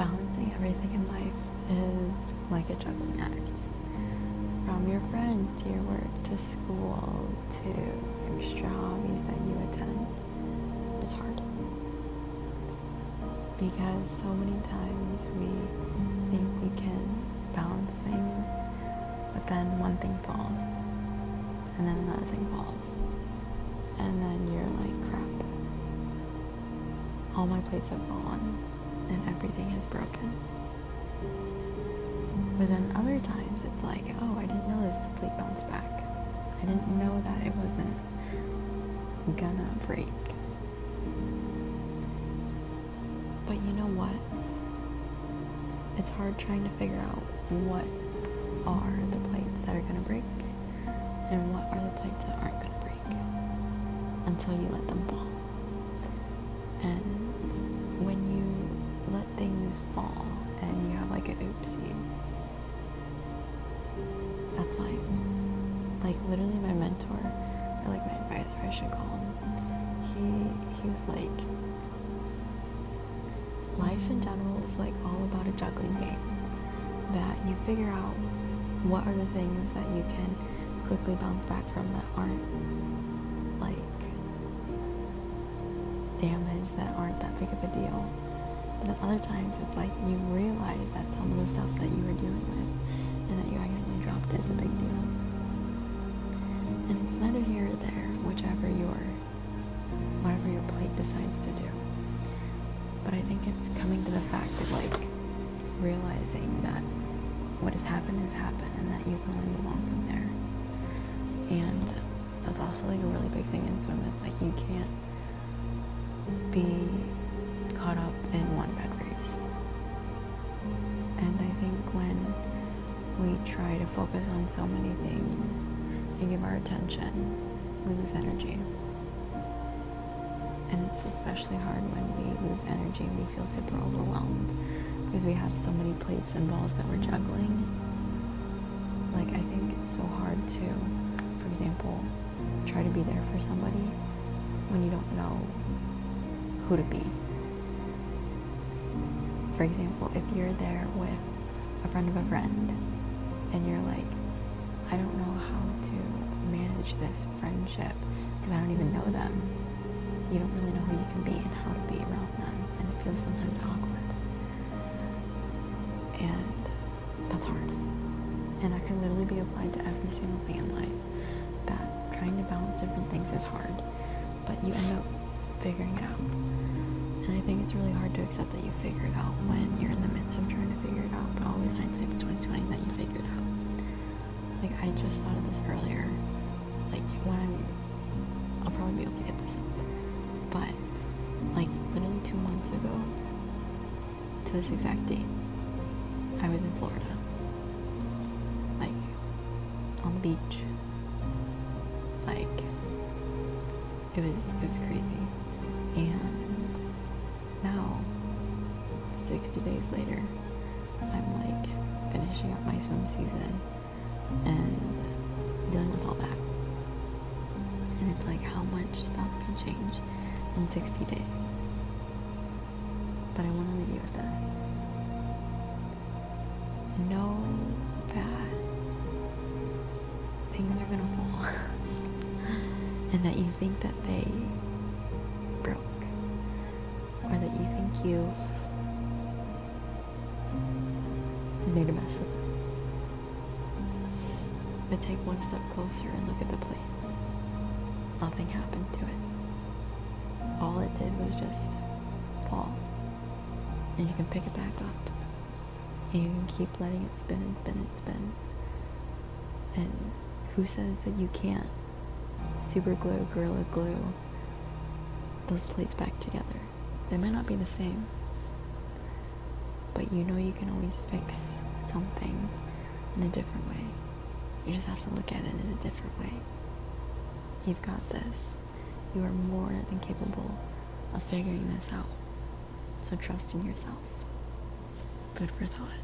balancing everything in life is like a juggling act. From your friends to your work to school to extra hobbies that you attend, it's hard. Because so many times we think we can balance things, but then one thing falls, and then another thing falls, and then you're like, crap, all my plates have fallen, and everything is broken. But then other times it's like, oh, I didn't know this plate bounced back. I didn't know that it wasn't gonna break. But you know what? It's hard trying to figure out what are the plates that are gonna break and what are the plates that aren't gonna break until you let them fall. And when you let things fall and you have like an oopsies, that's life. Like literally my mentor, or like my advisor I should call him, he was like, life in general is like all about a juggling game, that you figure out what are the things that you can quickly bounce back from that aren't like damage, that aren't that big of a deal. But at other times it's like you realize that some of the stuff that you were dealing with and that you accidentally dropped is a big deal. And it's neither here or there, whatever your plate decides to do. But I think it's coming to the fact of like realizing that what has happened, and that you can only move on from there. And that's also like a really big thing in swim, is like you can't be caught up in one bed race. And I think when we try to focus on so many things and give our attention, we lose energy. And it's especially hard when we lose energy and we feel super overwhelmed because we have so many plates and balls that we're juggling. Like, I think it's so hard to, for example, try to be there for somebody when you don't know who to be. For example, if you're there with a friend of a friend and you're like, I don't know how to manage this friendship because I don't even know them. You don't really know who you can be and how to be around them, and it feels sometimes awkward. And that's hard. And that can literally be applied to every single thing in life, that trying to balance different things is hard, but you end up figuring it out. And I think it's really hard to accept that you figure it out when you're in the midst of trying to figure it out, but always hindsight's 20/20 that you figure it out. Like, I just thought of this earlier, like when I'll probably be able to get this up, but like literally 2 months ago to this exact date, I was in Florida, like on the beach. Like it was crazy. And now 60 days later, I'm like finishing up my swim season and dealing with all that. And it's like how much stuff can change in 60 days. But I want to leave you with this. Know that things are gonna fall and that you think that they broke, or that you think you made a mess of it. But take one step closer and look at the plate. Nothing happened to it. All it did was just fall. And you can pick it back up. And you can keep letting it spin and spin and spin. And who says that you can't super glue, gorilla glue those plates back together? They might not be the same, but you know you can always fix something in a different way. You just have to look at it in a different way. You've got this. You are more than capable of figuring this out. So trust in yourself. Food for thought.